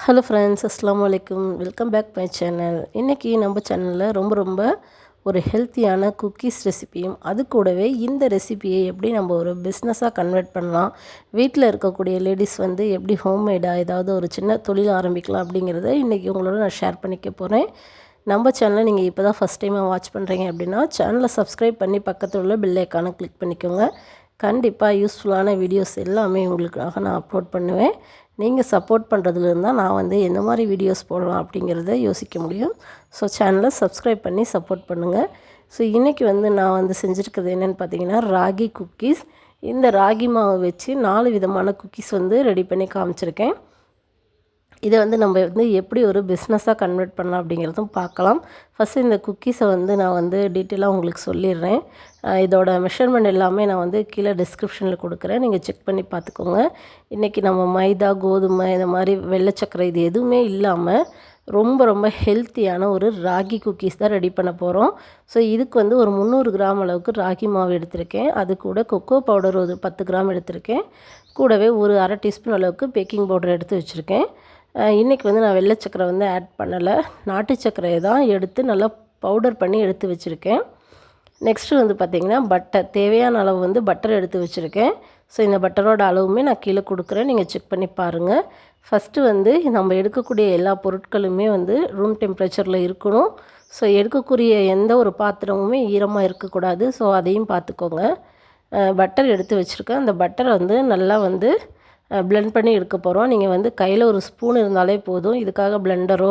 Hello friends, அஸ்ஸலாமு அலைக்கும். Welcome back my channel. இன்றைக்கி நம்ம சேனலில் ரொம்ப ஒரு ஹெல்த்தியான குக்கீஸ் ரெசிபியும், அது கூடவே இந்த ரெசிபியை எப்படி நம்ம ஒரு பிஸ்னஸாக கன்வெர்ட் பண்ணலாம், வீட்டில் இருக்கக்கூடிய லேடிஸ் வந்து எப்படி ஹோம்மேடாக ஏதாவது ஒரு சின்ன தொழில் ஆரம்பிக்கலாம் அப்படிங்கிறத இன்றைக்கி உங்களோட நான் ஷேர் பண்ணிக்க போகிறேன். நம்ம சேனலை நீங்கள் இப்போ தான் ஃபஸ்ட் டைமாக வாட்ச் பண்ணுறீங்க அப்படின்னா சேனலை சப்ஸ்கிரைப் பண்ணி பக்கத்தில் உள்ள பெல் ஐக்கானை கிளிக் பண்ணிக்கோங்க. கண்டிப்பாக யூஸ்ஃபுல்லான வீடியோஸ் எல்லாமே உங்களுக்காக நான் அப்லோட் பண்ணுவேன். நீங்கள் சப்போர்ட் பண்ணுறதுலேருந்து தான் நான் வந்து எந்த மாதிரி வீடியோஸ் போடலாம் அப்படிங்கிறத யோசிக்க முடியும். ஸோ சேனலை சப்ஸ்கிரைப் பண்ணி சப்போர்ட் பண்ணுங்கள். ஸோ இன்றைக்கி வந்து நான் வந்து செஞ்சுருக்கிறது என்னென்னு பார்த்தீங்கன்னா ராகி குக்கீஸ். இந்த ராகி மாவை வச்சு 4 விதமான குக்கீஸ் வந்து ரெடி பண்ணி காமிச்சிருக்கேன். இதை வந்து நம்ம வந்து எப்படி ஒரு பிஸ்னஸாக கன்வெர்ட் பண்ணலாம் அப்படிங்கிறதும் பார்க்கலாம். ஃபஸ்ட்டு இந்த குக்கீஸை வந்து நான் வந்து டீட்டெயிலாக உங்களுக்கு சொல்லிடுறேன். இதோட மெஷர்மெண்ட் எல்லாமே நான் வந்து கீழே டிஸ்கிரிப்ஷனில் கொடுக்குறேன், நீங்கள் செக் பண்ணி பார்த்துக்கோங்க. இன்றைக்கி நம்ம மைதா, கோதுமை, இந்த மாதிரி வெள்ளை சர்க்கரை இது எதுவுமே இல்லாமல் ரொம்ப ஹெல்த்தியான ஒரு ராகி குக்கீஸ் தான் ரெடி பண்ண போகிறோம். ஸோ இதுக்கு வந்து ஒரு 300 கிராம் அளவுக்கு ராகி மாவு எடுத்திருக்கேன். அது கூட கொக்கோ பவுடர் ஒரு 10 கிராம் எடுத்திருக்கேன். கூடவே ஒரு அரை டீஸ்பூன் அளவுக்கு பேக்கிங் பவுடர் எடுத்து வச்சுருக்கேன். இன்றைக்கி வந்து நான் வெள்ளை சர்க்கரை வந்து ஆட் பண்ணலை, நாட்டு சர்க்கரையை தான் எடுத்து நல்லா பவுடர் பண்ணி எடுத்து வச்சுருக்கேன். நெக்ஸ்ட்டு வந்து பார்த்திங்கன்னா பட்டர், தேவையான அளவு வந்து பட்டர் எடுத்து வச்சுருக்கேன். ஸோ இந்த பட்டரோட அளவுமே நான் கீழே கொடுக்குறேன், நீங்கள் செக் பண்ணி பாருங்கள். ஃபஸ்ட்டு வந்து நம்ம எடுக்கக்கூடிய எல்லா பொருட்களுமே வந்து ரூம் டெம்பரேச்சரில் இருக்கணும். ஸோ எடுக்கக்கூடிய எந்த ஒரு பாத்திரமுமே ஈரமாக இருக்கக்கூடாது. ஸோ அதையும் பார்த்துக்கோங்க. பட்டர் எடுத்து வச்சுருக்கேன். அந்த பட்டரை வந்து நல்லா வந்து பிளெண்ட் பண்ணி எடுக்க போகிறோம். நீங்கள் வந்து கையில் ஒரு ஸ்பூன் இருந்தாலே போதும். இதுக்காக பிளெண்டரோ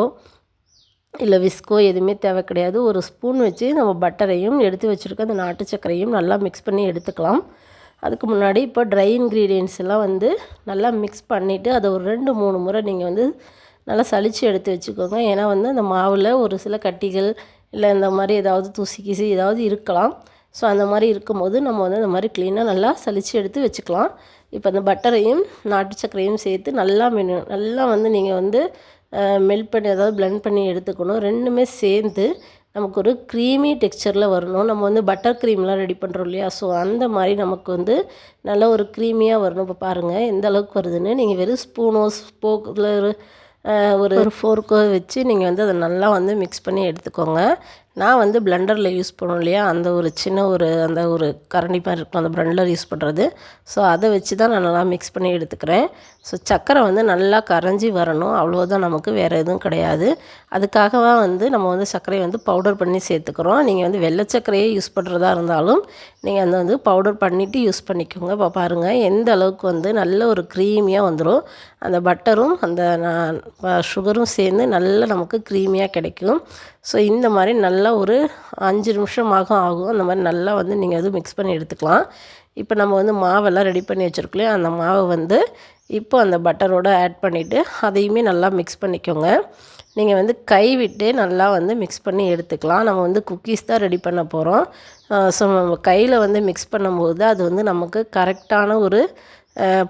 இல்லை விஸ்கோ எதுவுமே தேவை கிடையாது. ஒரு ஸ்பூன் வச்சு நம்ம பட்டரையும் எடுத்து வச்சுருக்க அந்த நாட்டு சர்க்கரையும் நல்லா மிக்ஸ் பண்ணி எடுத்துக்கலாம். அதுக்கு முன்னாடி இப்போ ட்ரை இன்க்ரீடியன்ட்ஸ் எல்லாம் வந்து நல்லா மிக்ஸ் பண்ணிவிட்டு அதை ஒரு 2-3 முறை நீங்கள் வந்து நல்லா சலித்து எடுத்து வச்சுக்கோங்க. ஏன்னா வந்து அந்த மாவில் ஒரு சில கட்டிகள் இல்லை இந்த மாதிரி ஏதாவது தூசி கீசி ஏதாவது இருக்கலாம். ஸோ அந்த மாதிரி இருக்கும்போது நம்ம வந்து அந்த மாதிரி க்ளீனாக நல்லா சலித்து எடுத்து வச்சுக்கலாம். இப்போ அந்த பட்டரையும் நாட்டு சர்க்கரையும் சேர்த்து நல்லா வந்து நீங்கள் வந்து மெல்ட் பண்ணி அதாவது பிளெண்ட் பண்ணி எடுத்துக்கணும். ரெண்டுமே சேர்ந்து நமக்கு ஒரு க்ரீமி டெக்ஸ்சரில் வரணும். நம்ம வந்து பட்டர் க்ரீம்லாம் ரெடி பண்ணுறோம் இல்லையா, ஸோ அந்த மாதிரி நமக்கு வந்து நல்ல ஒரு க்ரீமியாக வரணும். இப்போ பாருங்கள் எந்த அளவுக்கு வருதுன்னு. நீங்கள் வெறும் ஸ்பூனோ ஸ்போக்கில் ஒரு ஃபோர்க்கோ வச்சு நீங்கள் வந்து அதை நல்லா வந்து மிக்ஸ் பண்ணி எடுத்துக்கோங்க. நான் வந்து பிளெண்டரில் யூஸ் பண்ணுவோம் இல்லையா, அந்த ஒரு சின்ன அந்த ஒரு கரண்டி மாதிரி இருக்கும், அந்த பிளெண்டர் யூஸ் பண்ணுறது. ஸோ அதை வச்சு தான் நான் நல்லா மிக்ஸ் பண்ணி எடுத்துக்கிறேன். ஸோ சர்க்கரை வந்து நல்லா கரைஞ்சி வரணும், அவ்வளோதான், நமக்கு வேறு எதுவும் கிடையாது. அதுக்காகவா வந்து நம்ம வந்து சர்க்கரையை வந்து பவுடர் பண்ணி சேர்த்துக்கிறோம். நீங்கள் வந்து வெள்ளை சர்க்கரையே யூஸ் பண்ணுறதா இருந்தாலும் நீங்கள் அந்த வந்து பவுடர் பண்ணிவிட்டு யூஸ் பண்ணிக்கோங்க. இப்போ பாருங்கள் எந்த அளவுக்கு வந்து நல்ல ஒரு க்ரீமியாக வந்துடும். அந்த பட்டரும் அந்த சுகரும் சேர்ந்து நல்லா நமக்கு க்ரீமியாக கிடைக்கும். ஸோ இந்த மாதிரி நல்லா ஒரு 5 நிமிஷமாக ஆகும். அந்த மாதிரி நல்லா வந்து நீங்கள் வந்து மிக்ஸ் பண்ணி எடுத்துக்கலாம். இப்போ நம்ம வந்து மாவெல்லாம் ரெடி பண்ணி வச்சுருக்கலையே, அந்த மாவை வந்து இப்போ அந்த பட்டரோடு ஆட் பண்ணிவிட்டு அதையுமே நல்லா மிக்ஸ் பண்ணிக்கோங்க. நீங்கள் வந்து கை விட்டு நல்லா வந்து மிக்ஸ் பண்ணி எடுத்துக்கலாம். நம்ம வந்து குக்கீஸ் தான் ரெடி பண்ண போகிறோம். ஸோ நம்ம கையில் வந்து மிக்ஸ் பண்ணும்போது அது வந்து நமக்கு கரெக்டான ஒரு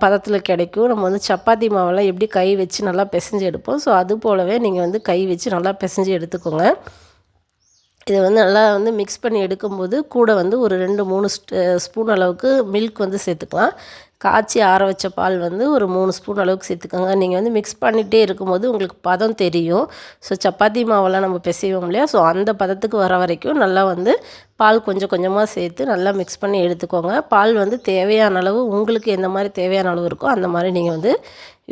பதத்தில் கிடைக்கும். நம்ம வந்து சப்பாத்தி மாவெல்லாம் எப்படி கை வச்சு நல்லா பிசைஞ்சு எடுப்போம், ஸோ அது போலவே நீங்கள் வந்து கை வச்சு நல்லா பிசைஞ்சு எடுத்துக்கோங்க. இதை வந்து நல்லா வந்து மிக்ஸ் பண்ணி எடுக்கும்போது கூட வந்து ஒரு 2-3 ஸ்பூன் அளவுக்கு மில்க் வந்து சேர்த்துக்கலாம். காய்ச்சி ஆற வச்ச பால் வந்து ஒரு 3 ஸ்பூன் அளவுக்கு சேர்த்துக்கோங்க. நீங்கள் வந்து மிக்ஸ் பண்ணிகிட்டே இருக்கும்போது உங்களுக்கு பதம் தெரியும். ஸோ சப்பாத்தி மாவெல்லாம் நம்ம பிசைவோம் இல்லையா, ஸோ அந்த பதத்துக்கு வர வரைக்கும் நல்லா வந்து பால் கொஞ்சம் கொஞ்சமாக சேர்த்து நல்லா மிக்ஸ் பண்ணி எடுத்துக்கோங்க. பால் வந்து தேவையான அளவு, உங்களுக்கு எந்த மாதிரி தேவையான அளவு இருக்கோ அந்த மாதிரி நீங்கள் வந்து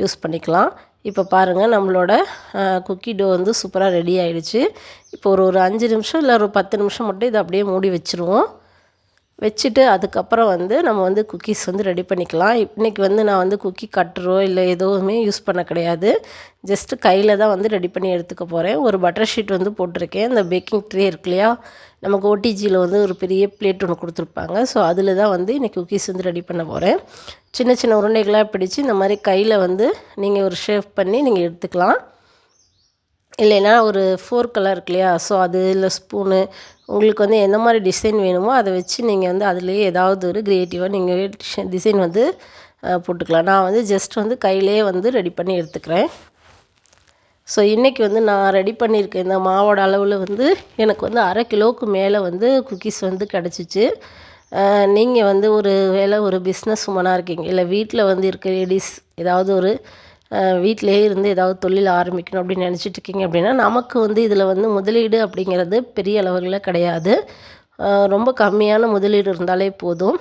யூஸ் பண்ணிக்கலாம். இப்போ பாருங்கள் நம்மளோட குக்கி டோ வந்து சூப்பராக ரெடி ஆகிடுச்சு. இப்போ ஒரு 5 நிமிஷம் இல்லை ஒரு 10 நிமிஷம் மட்டும் இதை அப்படியே மூடி வச்சுருவோம். வச்சுட்டு அதுக்கப்புறம் வந்து நம்ம வந்து குக்கீஸ் வந்து ரெடி பண்ணிக்கலாம். இன்றைக்கி வந்து நான் வந்து குக்கி கட்டரோ இல்லை எதுவுமே யூஸ் பண்ண கிடையாது. ஜஸ்ட்டு கையில் தான் வந்து ரெடி பண்ணி எடுத்துக்க போகிறேன். ஒரு பட்டர் ஷீட் வந்து போட்டிருக்கேன். இந்த பேக்கிங் ட்ரே இருக்கு இல்லையா, நமக்கு ஓடிஜியில் வந்து ஒரு பெரிய பிளேட் ஒன்று கொடுத்துருப்பாங்க. ஸோ அதில் தான் வந்து இன்றைக்கி குக்கீஸ் வந்து ரெடி பண்ண போகிறேன். சின்ன உருண்டைகளாக பிடிச்சி இந்த மாதிரி கையில் வந்து நீங்கள் ஒரு ஷேப் பண்ணி நீங்கள் எடுத்துக்கலாம். இல்லைன்னா ஒரு ஃபோர்க்கெல்லாம் இருக்கு இல்லையா, ஸோ அது இல்லை ஸ்பூனு, உங்களுக்கு வந்து எந்த மாதிரி டிசைன் வேணுமோ அதை வச்சு நீங்கள் வந்து அதுலேயே ஏதாவது ஒரு க்ரியேட்டிவாக நீங்கள் டிசைன் வந்து போட்டுக்கலாம். நான் வந்து ஜஸ்ட் வந்து கையிலே வந்து ரெடி பண்ணி எடுத்துக்கிறேன். ஸோ இன்றைக்கி வந்து நான் ரெடி பண்ணியிருக்கேன் இந்த மாவோட அளவில் வந்து எனக்கு வந்து 1/2 கிலோவுக்கு மேலே வந்து குக்கீஸ் வந்து கிடச்சிச்சு. நீங்கள் வந்து ஒரு வேளை ஒரு பிஸ்னஸ் உமனாக இருக்கீங்க, இல்லை வீட்டில் வந்து இருக்க லேடிஸ் ஏதாவது ஒரு வீட்டிலேயே இருந்து ஏதாவது தொழில் ஆரம்பிக்கணும் அப்படின்னு நினச்சிட்டு இருக்கீங்க அப்படின்னா, நமக்கு வந்து இதில் வந்து முதலீடு அப்படிங்கிறது பெரிய அளவில் கிடையாது. ரொம்ப கம்மியான முதலீடு இருந்தாலே போதும்.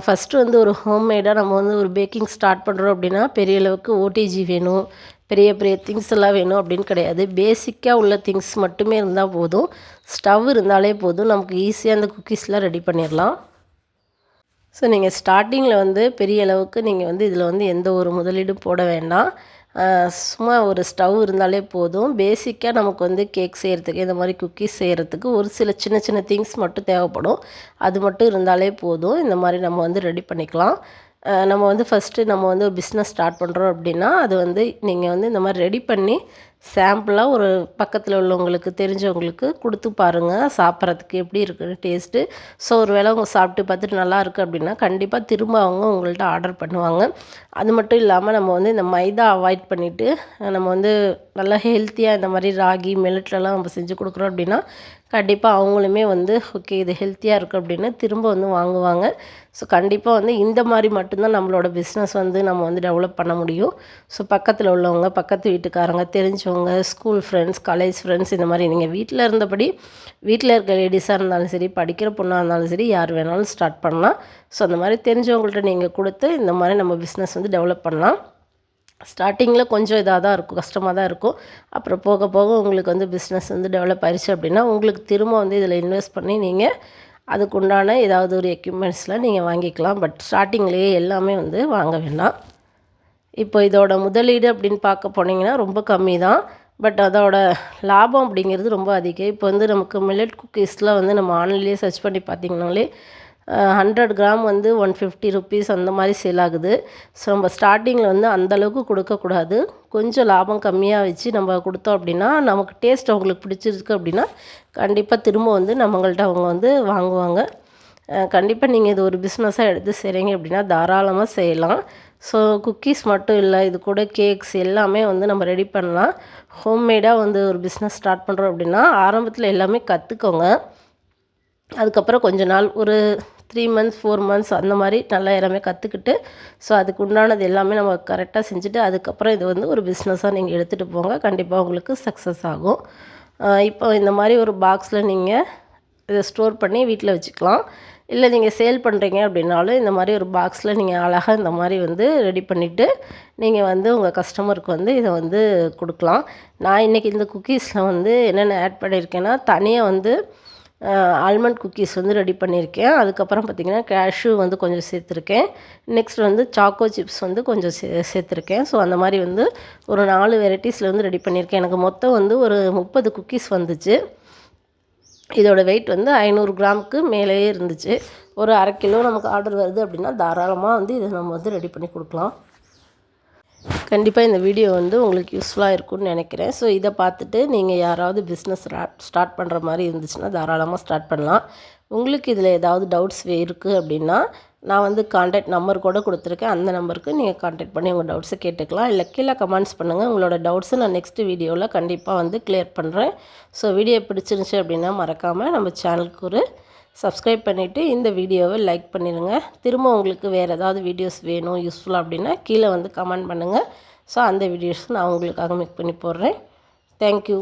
ஃபஸ்ட்டு வந்து ஒரு ஹோம்மேடாக நம்ம வந்து ஒரு பேக்கிங் ஸ்டார்ட் பண்ணுறோம் அப்படின்னா, பெரிய அளவுக்கு ஓடிஜி வேணும், பெரிய பெரிய திங்ஸ் எல்லாம் வேணும் அப்படின்னு கிடையாது. பேசிக்காக உள்ள திங்ஸ் மட்டுமே இருந்தால் போதும். ஸ்டவ் இருந்தாலே போதும், நமக்கு ஈஸியாக அந்த குக்கீஸ்லாம் ரெடி பண்ணிடலாம். ஸோ நீங்கள் ஸ்டார்டிங்கில் வந்து பெரிய அளவுக்கு நீங்கள் வந்து இதில் வந்து எந்த ஒரு முதலீடும் போட வேண்டாம். சும்மா ஒரு ஸ்டவ் இருந்தாலே போதும். பேசிக்காக நமக்கு வந்து கேக் செய்கிறதுக்கு, இந்த மாதிரி குக்கீஸ் செய்கிறதுக்கு ஒரு சில சின்ன சின்ன திங்ஸ் மட்டும் தேவைப்படும். அது மட்டும் இருந்தாலே போதும். இந்த மாதிரி நம்ம வந்து ரெடி பண்ணிக்கலாம். நம்ம வந்து ஃபஸ்ட்டு நம்ம வந்து ஒரு பிஸ்னஸ் ஸ்டார்ட் பண்ணுறோம் அப்படின்னா, அது வந்து நீங்கள் வந்து இந்த மாதிரி ரெடி பண்ணி சாம்பிளாக ஒரு பக்கத்தில் உள்ளவங்களுக்கு தெரிஞ்சவங்களுக்கு கொடுத்து பாருங்கள், சாப்பிட்றதுக்கு எப்படி இருக்குன்னு டேஸ்ட்டு. ஸோ ஒரு வேளை அவங்க சாப்பிட்டு பார்த்துட்டு நல்லாயிருக்கு அப்படின்னா கண்டிப்பாக திரும்ப அவங்க உங்கள்கிட்ட ஆர்டர் பண்ணுவாங்க. அது மட்டும் இல்லாமல் நம்ம வந்து இந்த மைதா அவாய்ட் பண்ணிவிட்டு நம்ம வந்து நல்லா ஹெல்த்தியாக இந்த மாதிரி ராகி மில்லட்லலாம் நம்ம செஞ்சு கொடுக்குறோம் அப்படின்னா கண்டிப்பாக அவங்களுமே வந்து ஓகே இது ஹெல்த்தியாக இருக்குது அப்படின்னு திரும்ப வந்து வாங்குவாங்க. ஸோ கண்டிப்பாக வந்து இந்த மாதிரி மட்டும்தான் நம்மளோட பிஸ்னஸ் வந்து நம்ம வந்து டெவலப் பண்ண முடியும். ஸோ பக்கத்தில் உள்ளவங்க, பக்கத்து வீட்டுக்காரங்க, தெரிஞ்சவங்க, ஸ்கூல் ஃப்ரெண்ட்ஸ், காலேஜ் ஃப்ரெண்ட்ஸ், இந்த மாதிரி நீங்கள் வீட்டில் இருந்தபடி வீட்டில் இருக்க லேடிஸாக இருந்தாலும் சரி, படிக்கிற பொண்ணாக இருந்தாலும் சரி, யார் வேணாலும் ஸ்டார்ட் பண்ணலாம். ஸோ அந்த மாதிரி தெரிஞ்சவங்கள்ட்ட நீங்கள் கொடுத்து இந்த மாதிரி நம்ம பிஸ்னஸ் வந்து டெவலப் பண்ணலாம். ஸ்டார்டிங்கில் கொஞ்சம் இதாக தான் இருக்கும், கஷ்டமாக தான் இருக்கும். அப்புறம் போக போக உங்களுக்கு வந்து பிஸ்னஸ் வந்து டெவலப் ஆயிடுச்சு அப்படின்னா உங்களுக்கு திரும்ப வந்து இதில் இன்வெஸ்ட் பண்ணி நீங்கள் அதுக்கு உண்டான ஏதாவது ஒரு எக்யூப்மெண்ட்ஸ்லாம் நீங்கள் வாங்கிக்கலாம். பட் ஸ்டார்டிங்லேயே எல்லாமே வந்து வாங்க வேண்டாம். இப்போ இதோட முதலீடு அப்படின்னு பார்க்க போனீங்கன்னா ரொம்ப கம்மி தான். பட் அதோட லாபம் அப்படிங்கிறது ரொம்ப அதிகம். இப்போ வந்து நமக்கு மில்லட் குக்கீஸ்லாம் வந்து நம்ம ஆன்லைன்லேயே சர்ச் பண்ணி பார்த்திங்கனாலே 100 கிராம் வந்து 150 ருப்பீஸ் அந்த மாதிரி சேல் ஆகுது. ஸோ நம்ம ஸ்டார்டிங்கில் வந்து அந்தளவுக்கு கொடுக்கக்கூடாது. கொஞ்சம் லாபம் கம்மியாக வச்சு நம்ம கொடுத்தோம் அப்படின்னா நமக்கு டேஸ்ட் அவங்களுக்கு பிடிச்சிருக்கு அப்படின்னா கண்டிப்பாக திரும்ப வந்து நம்மங்கள்ட்ட அவங்க வந்து வாங்குவாங்க. கண்டிப்பாக நீங்கள் இது ஒரு பிஸ்னஸாக எடுத்து செய்கிறீங்க அப்படின்னா தாராளமாக செய்யலாம். ஸோ குக்கீஸ் மட்டும் இல்லை, இது கூட கேக்ஸ் எல்லாமே வந்து நம்ம ரெடி பண்ணலாம். ஹோம்மேடாக வந்து ஒரு பிஸ்னஸ் ஸ்டார்ட் பண்ணுறோம் அப்படின்னா ஆரம்பத்தில் எல்லாமே கற்றுக்கோங்க. அதுக்கப்புறம் கொஞ்ச நாள் ஒரு 3 மந்த்ஸ் 4 மந்த்ஸ் அந்த மாதிரி நல்லா எல்லாமே கற்றுக்கிட்டு ஸோ அதுக்கு உண்டானது எல்லாமே நம்ம கரெக்டாக செஞ்சுட்டு அதுக்கப்புறம் இது வந்து ஒரு பிஸ்னஸாக நீங்கள் எடுத்துகிட்டு போங்க. கண்டிப்பாக உங்களுக்கு சக்ஸஸ் ஆகும். இப்போ இந்த மாதிரி ஒரு பாக்ஸில் நீங்கள் இதை ஸ்டோர் பண்ணி வீட்டில் வச்சுக்கலாம். இல்லை நீங்கள் சேல் பண்ணுறீங்க அப்படின்னாலும் இந்த மாதிரி ஒரு பாக்ஸில் நீங்கள் அழகாக இந்த மாதிரி வந்து ரெடி பண்ணிவிட்டு நீங்கள் வந்து உங்கள் கஸ்டமருக்கு வந்து இதை வந்து கொடுக்கலாம். நான் இன்றைக்கி இந்த குக்கீஸில் வந்து என்னென்ன ஆட் பண்ணியிருக்கேன்னா, தனியாக வந்து ஆல்மண்ட் குக்கீஸ் வந்து ரெடி பண்ணியிருக்கேன். அதுக்கப்புறம் பார்த்திங்கன்னா கேஷ்யூ வந்து கொஞ்சம் சேர்த்துருக்கேன். நெக்ஸ்ட் வந்து சாக்கோ சிப்ஸ் வந்து கொஞ்சம் சேர்த்துருக்கேன். ஸோ அந்த மாதிரி வந்து ஒரு 4 வெரைட்டிஸில் வந்து ரெடி பண்ணியிருக்கேன். எனக்கு மொத்தம் வந்து ஒரு 30 குக்கீஸ் வந்துச்சு. இதோட வெயிட் வந்து 500 கிராமுக்கு மேலேயே இருந்துச்சு. ஒரு 1/2 கிலோ நமக்கு ஆர்டர் வருது அப்படின்னா தாராளமாக வந்து இதை நம்ம வந்து ரெடி பண்ணி கொடுக்கலாம். கண்டிப்பாக இந்த வீடியோ வந்து உங்களுக்கு யூஸ்ஃபுல்லாக இருக்கும்னு நினைக்கிறேன். ஸோ இதை பார்த்துட்டு நீங்கள் யாராவது பிஸ்னஸ் ஸ்டார்ட் பண்ணுற மாதிரி இருந்துச்சுன்னா தாராளமாக ஸ்டார்ட் பண்ணலாம். உங்களுக்கு இதில் ஏதாவது டவுட்ஸ் இருக்குது அப்படின்னா நான் வந்து கான்டாக்ட் நம்பர் கூட கொடுத்துருக்கேன். அந்த நம்பருக்கு நீங்கள் கான்டாக்ட் பண்ணி உங்கள் டவுட்ஸை கேட்டுக்கலாம். இல்லை கீழே கமெண்ட்ஸ் பண்ணுங்கள். உங்களோட டவுட்ஸை நான் நெக்ஸ்ட் வீடியோவில் கண்டிப்பாக வந்து கிளியர் பண்ணுறேன். ஸோ வீடியோ பிடிச்சிருந்துச்சி அப்படின்னா மறக்காமல் நம்ம சேனலுக்கு ஒரு சப்ஸ்கிரைப் பண்ணிவிட்டு இந்த வீடியோவை லைக் பண்ணிடுங்க. திரும்ப உங்களுக்கு வேறு ஏதாவது வீடியோஸ் வேணும் யூஸ்ஃபுல்லாக அப்படின்னா கீழே வந்து கமெண்ட் பண்ணுங்கள். ஸோ அந்த வீடியோஸ் நான் உங்களுக்காக மேக் பண்ணி போடுறேன். தேங்க்யூ.